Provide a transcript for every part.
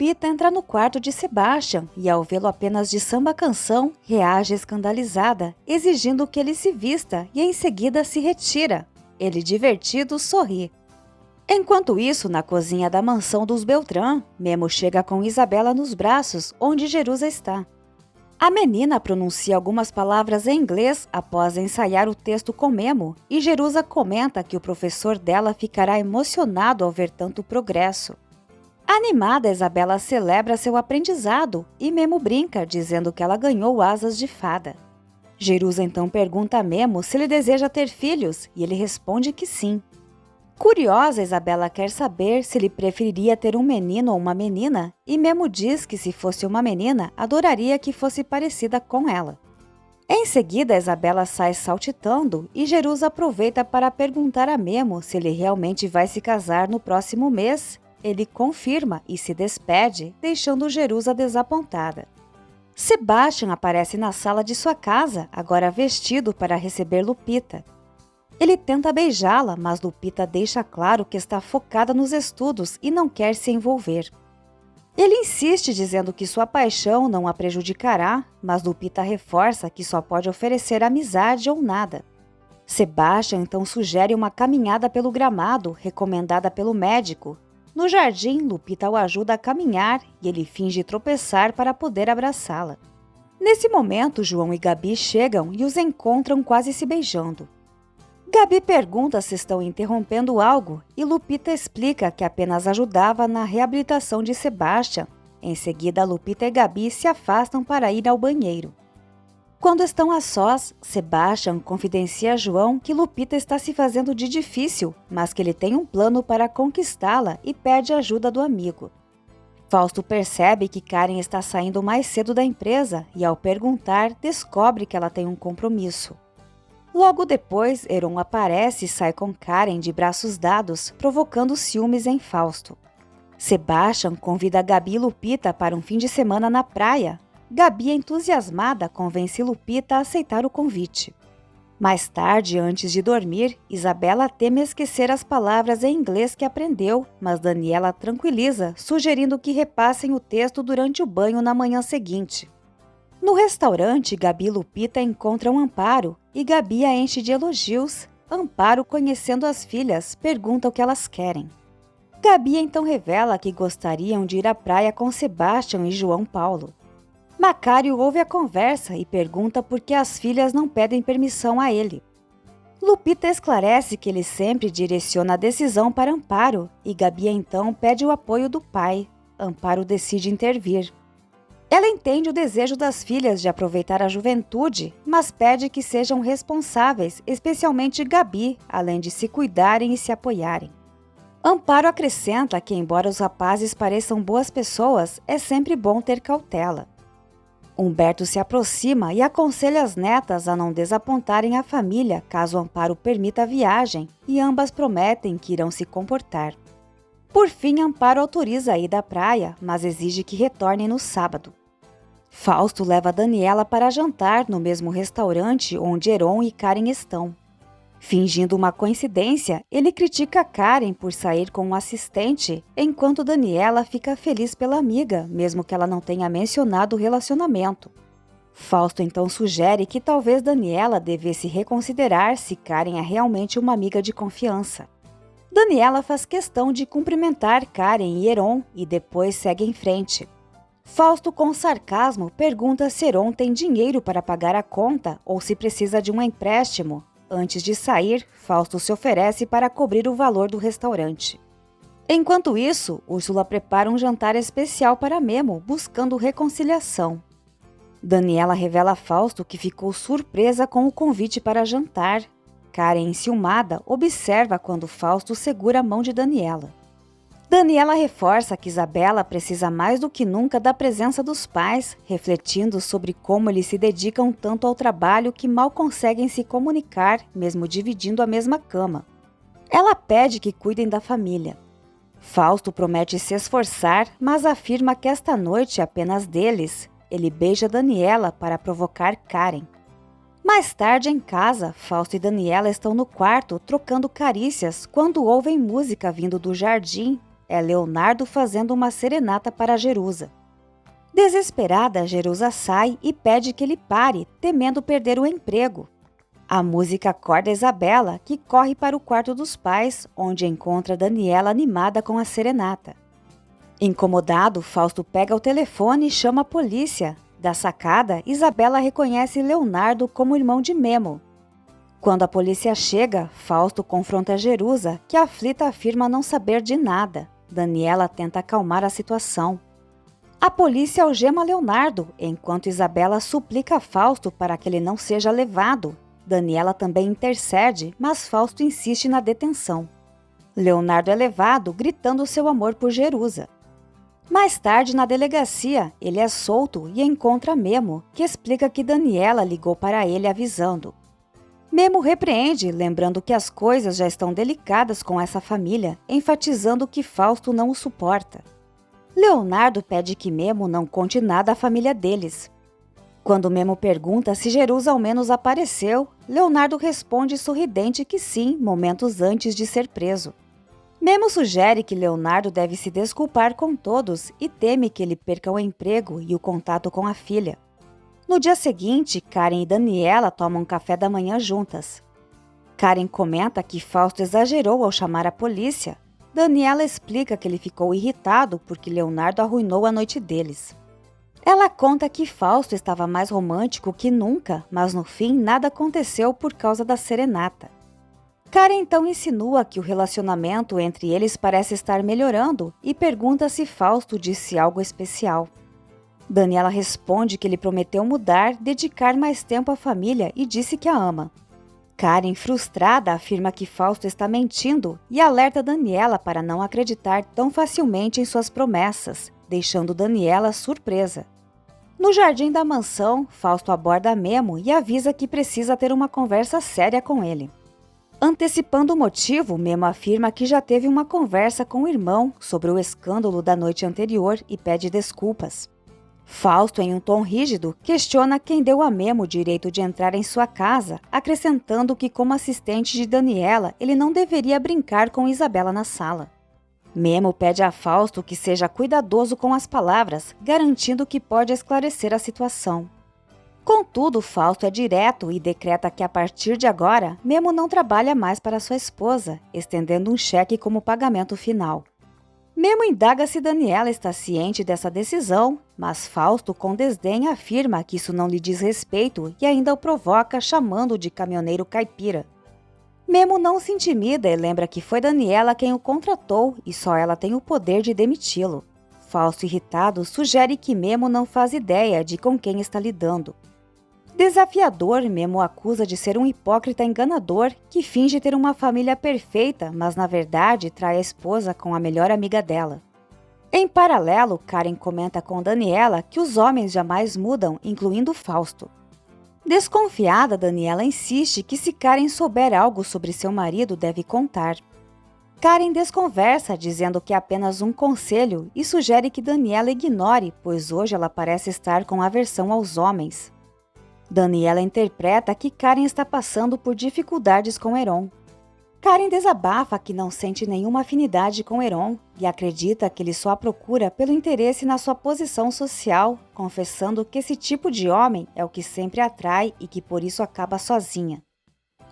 Lupita entra no quarto de Sebastian e, ao vê-lo apenas de samba-canção, reage escandalizada, exigindo que ele se vista e em seguida se retira. Ele, divertido, sorri. Enquanto isso, na cozinha da mansão dos Beltrán, Memo chega com Isabela nos braços, onde Jerusa está. A menina pronuncia algumas palavras em inglês após ensaiar o texto com Memo, e Jerusa comenta que o professor dela ficará emocionado ao ver tanto progresso. Animada, Isabela celebra seu aprendizado e Memo brinca, dizendo que ela ganhou asas de fada. Jerusa então pergunta a Memo se ele deseja ter filhos, e ele responde que sim. Curiosa, Isabela quer saber se ele preferiria ter um menino ou uma menina, e Memo diz que se fosse uma menina, adoraria que fosse parecida com ela. Em seguida, Isabela sai saltitando e Jerusa aproveita para perguntar a Memo se ele realmente vai se casar no próximo mês. Ele confirma e se despede, deixando Jerusa desapontada. Sebastian aparece na sala de sua casa, agora vestido para receber Lupita. Ele tenta beijá-la, mas Lupita deixa claro que está focada nos estudos e não quer se envolver. Ele insiste dizendo que sua paixão não a prejudicará, mas Lupita reforça que só pode oferecer amizade ou nada. Sebastian então sugere uma caminhada pelo gramado, recomendada pelo médico. No jardim, Lupita o ajuda a caminhar e ele finge tropeçar para poder abraçá-la. Nesse momento, João e Gabi chegam e os encontram quase se beijando. Gabi pergunta se estão interrompendo algo e Lupita explica que apenas ajudava na reabilitação de Sebastian. Em seguida, Lupita e Gabi se afastam para ir ao banheiro. Quando estão a sós, Sebastian confidencia a João que Lupita está se fazendo de difícil, mas que ele tem um plano para conquistá-la e pede ajuda do amigo. Fausto percebe que Karen está saindo mais cedo da empresa e, ao perguntar, descobre que ela tem um compromisso. Logo depois, Heron aparece e sai com Karen de braços dados, provocando ciúmes em Fausto. Sebastian convida Gabi e Lupita para um fim de semana na praia. Gabi, entusiasmada, convence Lupita a aceitar o convite. Mais tarde, antes de dormir, Isabela teme esquecer as palavras em inglês que aprendeu, mas Daniela tranquiliza, sugerindo que repassem o texto durante o banho na manhã seguinte. No restaurante, Gabi e Lupita encontram Amparo e Gabi a enche de elogios. Amparo, conhecendo as filhas, pergunta o que elas querem. Gabi então revela que gostariam de ir à praia com Sebastian e João Paulo. Macário ouve a conversa e pergunta por que as filhas não pedem permissão a ele. Lupita esclarece que ele sempre direciona a decisão para Amparo e Gabi então pede o apoio do pai. Amparo decide intervir. Ela entende o desejo das filhas de aproveitar a juventude, mas pede que sejam responsáveis, especialmente Gabi, além de se cuidarem e se apoiarem. Amparo acrescenta que, embora os rapazes pareçam boas pessoas, é sempre bom ter cautela. Humberto se aproxima e aconselha as netas a não desapontarem a família caso Amparo permita a viagem, e ambas prometem que irão se comportar. Por fim, Amparo autoriza a ida à praia, mas exige que retornem no sábado. Fausto leva Daniela para jantar no mesmo restaurante onde Heron e Karen estão. Fingindo uma coincidência, ele critica Karen por sair com um assistente, enquanto Daniela fica feliz pela amiga, mesmo que ela não tenha mencionado o relacionamento. Fausto então sugere que talvez Daniela devesse reconsiderar se Karen é realmente uma amiga de confiança. Daniela faz questão de cumprimentar Karen e Heron e depois segue em frente. Fausto, com sarcasmo, pergunta se Heron tem dinheiro para pagar a conta ou se precisa de um empréstimo. Antes de sair, Fausto se oferece para cobrir o valor do restaurante. Enquanto isso, Úrsula prepara um jantar especial para Memo, buscando reconciliação. Daniela revela a Fausto que ficou surpresa com o convite para jantar. Karen, enciumada, observa quando Fausto segura a mão de Daniela. Daniela reforça que Isabela precisa mais do que nunca da presença dos pais, refletindo sobre como eles se dedicam tanto ao trabalho que mal conseguem se comunicar, mesmo dividindo a mesma cama. Ela pede que cuidem da família. Fausto promete se esforçar, mas afirma que esta noite é apenas deles. Ele beija Daniela para provocar Karen. Mais tarde, em casa, Fausto e Daniela estão no quarto trocando carícias quando ouvem música vindo do jardim. É Leonardo fazendo uma serenata para Jerusa. Desesperada, Jerusa sai e pede que ele pare, temendo perder o emprego. A música acorda Isabela, que corre para o quarto dos pais, onde encontra Daniela animada com a serenata. Incomodado, Fausto pega o telefone e chama a polícia. Da sacada, Isabela reconhece Leonardo como irmão de Memo. Quando a polícia chega, Fausto confronta Jerusa, que aflita afirma não saber de nada. Daniela tenta acalmar a situação. A polícia algema Leonardo, enquanto Isabela suplica a Fausto para que ele não seja levado. Daniela também intercede, mas Fausto insiste na detenção. Leonardo é levado, gritando seu amor por Jerusa. Mais tarde, na delegacia, ele é solto e encontra Memo, que explica que Daniela ligou para ele avisando. Memo repreende, lembrando que as coisas já estão delicadas com essa família, enfatizando que Fausto não o suporta. Leonardo pede que Memo não conte nada à família deles. Quando Memo pergunta se Jerusa ao menos apareceu, Leonardo responde sorridente que sim, momentos antes de ser preso. Memo sugere que Leonardo deve se desculpar com todos e teme que ele perca o emprego e o contato com a filha. No dia seguinte, Karen e Daniela tomam café da manhã juntas. Karen comenta que Fausto exagerou ao chamar a polícia. Daniela explica que ele ficou irritado porque Leonardo arruinou a noite deles. Ela conta que Fausto estava mais romântico que nunca, mas no fim nada aconteceu por causa da serenata. Karen então insinua que o relacionamento entre eles parece estar melhorando e pergunta se Fausto disse algo especial. Daniela responde que ele prometeu mudar, dedicar mais tempo à família e disse que a ama. Karen, frustrada, afirma que Fausto está mentindo e alerta Daniela para não acreditar tão facilmente em suas promessas, deixando Daniela surpresa. No jardim da mansão, Fausto aborda Memo e avisa que precisa ter uma conversa séria com ele. Antecipando o motivo, Memo afirma que já teve uma conversa com o irmão sobre o escândalo da noite anterior e pede desculpas. Fausto, em um tom rígido, questiona quem deu a Memo o direito de entrar em sua casa, acrescentando que, como assistente de Daniela, ele não deveria brincar com Isabela na sala. Memo pede a Fausto que seja cuidadoso com as palavras, garantindo que pode esclarecer a situação. Contudo, Fausto é direto e decreta que, a partir de agora, Memo não trabalha mais para sua esposa, estendendo um cheque como pagamento final. Memo indaga se Daniela está ciente dessa decisão, mas Fausto, com desdém, afirma que isso não lhe diz respeito e ainda o provoca chamando de caminhoneiro caipira. Memo não se intimida e lembra que foi Daniela quem o contratou e só ela tem o poder de demiti-lo. Fausto, irritado, sugere que Memo não faz ideia de com quem está lidando. Desafiador, Memo acusa de ser um hipócrita enganador que finge ter uma família perfeita, mas na verdade trai a esposa com a melhor amiga dela. Em paralelo, Karen comenta com Daniela que os homens jamais mudam, incluindo Fausto. Desconfiada, Daniela insiste que se Karen souber algo sobre seu marido, deve contar. Karen desconversa, dizendo que é apenas um conselho e sugere que Daniela ignore, pois hoje ela parece estar com aversão aos homens. Daniela interpreta que Karen está passando por dificuldades com Heron. Karen desabafa que não sente nenhuma afinidade com Heron e acredita que ele só a procura pelo interesse na sua posição social, confessando que esse tipo de homem é o que sempre atrai e que por isso acaba sozinha.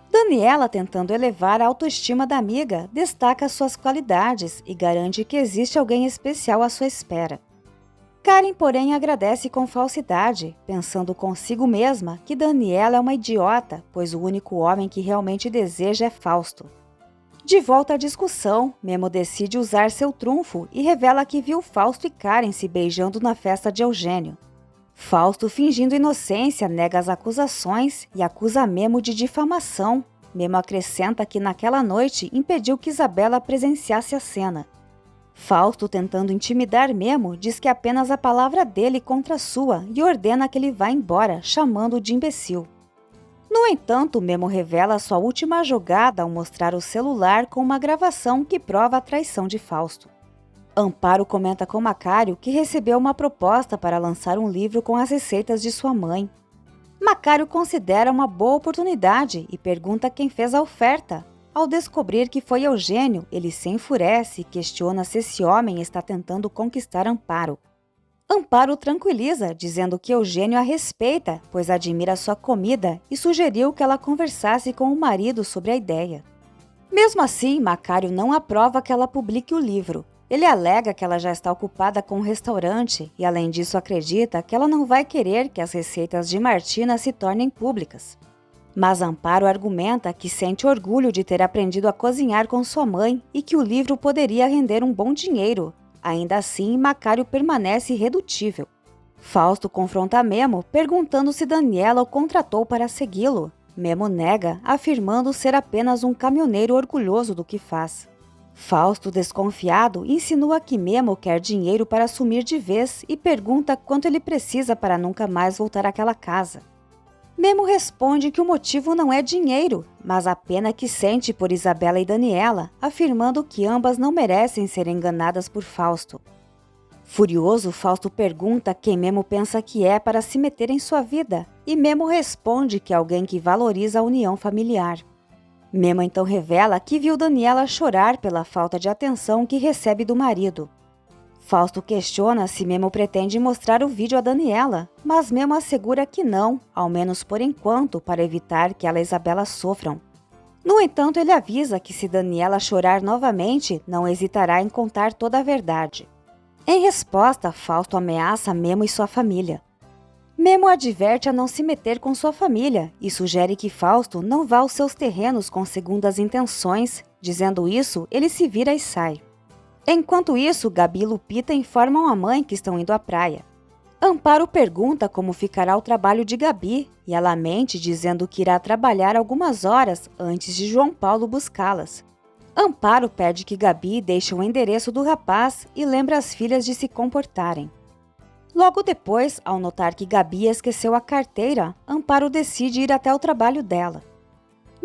Daniela, tentando elevar a autoestima da amiga, destaca suas qualidades e garante que existe alguém especial à sua espera. Karen, porém, agradece com falsidade, pensando consigo mesma que Daniela é uma idiota, pois o único homem que realmente deseja é Fausto. De volta à discussão, Memo decide usar seu trunfo e revela que viu Fausto e Karen se beijando na festa de Eugênio. Fausto, fingindo inocência, nega as acusações e acusa Memo de difamação. Memo acrescenta que naquela noite impediu que Isabela presenciasse a cena. Fausto, tentando intimidar Memo, diz que é apenas a palavra dele contra a sua e ordena que ele vá embora, chamando-o de imbecil. No entanto, Memo revela sua última jogada ao mostrar o celular com uma gravação que prova a traição de Fausto. Amparo comenta com Macário que recebeu uma proposta para lançar um livro com as receitas de sua mãe. Macário considera uma boa oportunidade e pergunta quem fez a oferta. Ao descobrir que foi Eugênio, ele se enfurece e questiona se esse homem está tentando conquistar Amparo. Amparo o tranquiliza, dizendo que Eugênio a respeita, pois admira sua comida, e sugeriu que ela conversasse com o marido sobre a ideia. Mesmo assim, Macário não aprova que ela publique o livro. Ele alega que ela já está ocupada com um restaurante e, além disso, acredita que ela não vai querer que as receitas de Martina se tornem públicas. Mas Amparo argumenta que sente orgulho de ter aprendido a cozinhar com sua mãe e que o livro poderia render um bom dinheiro. Ainda assim, Macário permanece irredutível. Fausto confronta Memo, perguntando se Daniela o contratou para segui-lo. Memo nega, afirmando ser apenas um caminhoneiro orgulhoso do que faz. Fausto, desconfiado, insinua que Memo quer dinheiro para sumir de vez e pergunta quanto ele precisa para nunca mais voltar àquela casa. Memo responde que o motivo não é dinheiro, mas a pena que sente por Isabela e Daniela, afirmando que ambas não merecem ser enganadas por Fausto. Furioso, Fausto pergunta quem Memo pensa que é para se meter em sua vida, e Memo responde que é alguém que valoriza a união familiar. Memo então revela que viu Daniela chorar pela falta de atenção que recebe do marido. Fausto questiona se Memo pretende mostrar o vídeo a Daniela, mas Memo assegura que não, ao menos por enquanto, para evitar que ela e Isabela sofram. No entanto, ele avisa que se Daniela chorar novamente, não hesitará em contar toda a verdade. Em resposta, Fausto ameaça Memo e sua família. Memo adverte a não se meter com sua família e sugere que Fausto não vá aos seus terrenos com segundas intenções. Dizendo isso, ele se vira e sai. Enquanto isso, Gabi e Lupita informam a mãe que estão indo à praia. Amparo pergunta como ficará o trabalho de Gabi e ela mente dizendo que irá trabalhar algumas horas antes de João Paulo buscá-las. Amparo pede que Gabi deixe o endereço do rapaz e lembra as filhas de se comportarem. Logo depois, ao notar que Gabi esqueceu a carteira, Amparo decide ir até o trabalho dela.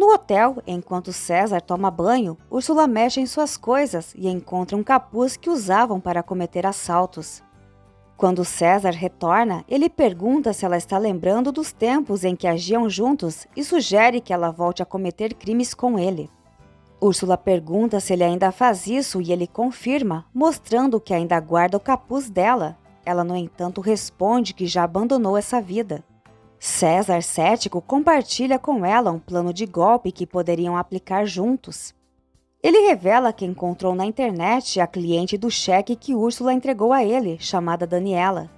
No hotel, enquanto César toma banho, Úrsula mexe em suas coisas e encontra um capuz que usavam para cometer assaltos. Quando César retorna, ele pergunta se ela está lembrando dos tempos em que agiam juntos e sugere que ela volte a cometer crimes com ele. Úrsula pergunta se ele ainda faz isso e ele confirma, mostrando que ainda guarda o capuz dela. Ela, no entanto, responde que já abandonou essa vida. César, cético, compartilha com ela um plano de golpe que poderiam aplicar juntos. Ele revela que encontrou na internet a cliente do cheque que Úrsula entregou a ele, chamada Daniela.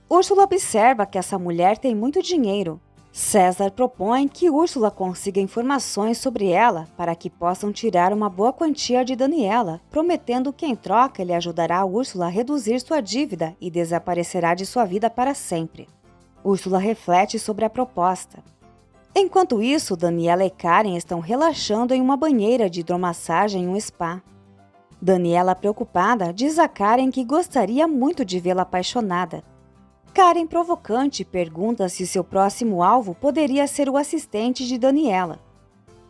Úrsula observa que essa mulher tem muito dinheiro. César propõe que Úrsula consiga informações sobre ela para que possam tirar uma boa quantia de Daniela, prometendo que em troca ele ajudará a Úrsula a reduzir sua dívida e desaparecerá de sua vida para sempre. Úrsula reflete sobre a proposta. Enquanto isso, Daniela e Karen estão relaxando em uma banheira de hidromassagem em um spa. Daniela, preocupada, diz a Karen que gostaria muito de vê-la apaixonada. Karen, provocante, pergunta se seu próximo alvo poderia ser o assistente de Daniela.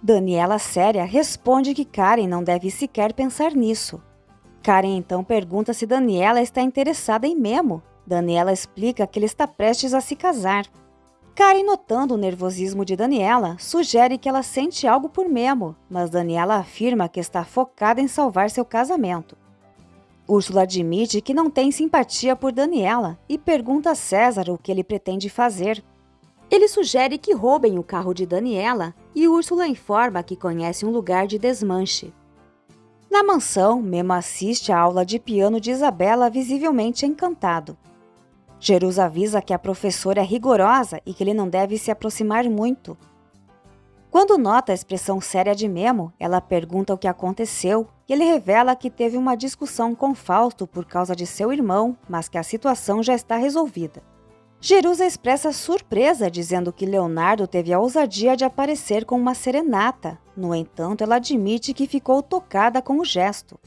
Daniela, séria, responde que Karen não deve sequer pensar nisso. Karen então pergunta se Daniela está interessada em Memo. Daniela explica que ele está prestes a se casar. Karen, notando o nervosismo de Daniela, sugere que ela sente algo por Memo, mas Daniela afirma que está focada em salvar seu casamento. Úrsula admite que não tem simpatia por Daniela e pergunta a César o que ele pretende fazer. Ele sugere que roubem o carro de Daniela e Úrsula informa que conhece um lugar de desmanche. Na mansão, Memo assiste à aula de piano de Isabela, visivelmente encantado. Jerusa avisa que a professora é rigorosa e que ele não deve se aproximar muito. Quando nota a expressão séria de Memo, ela pergunta o que aconteceu e ele revela que teve uma discussão com Fausto por causa de seu irmão, mas que a situação já está resolvida. Jerusa expressa surpresa, dizendo que Leonardo teve a ousadia de aparecer com uma serenata. No entanto, ela admite que ficou tocada com o gesto.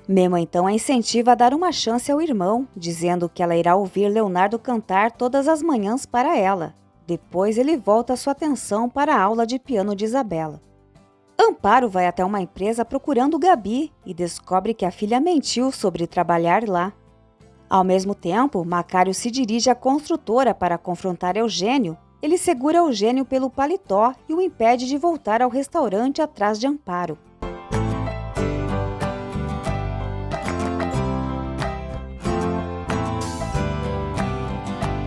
Memo então a incentiva a dar uma chance ao irmão, dizendo que ela irá ouvir Leonardo cantar todas as manhãs para ela. Depois ele volta sua atenção para a aula de piano de Isabela. Amparo vai até uma empresa procurando Gabi e descobre que a filha mentiu sobre trabalhar lá. Ao mesmo tempo, Macário se dirige à construtora para confrontar Eugênio. Ele segura Eugênio pelo paletó e o impede de voltar ao restaurante atrás de Amparo.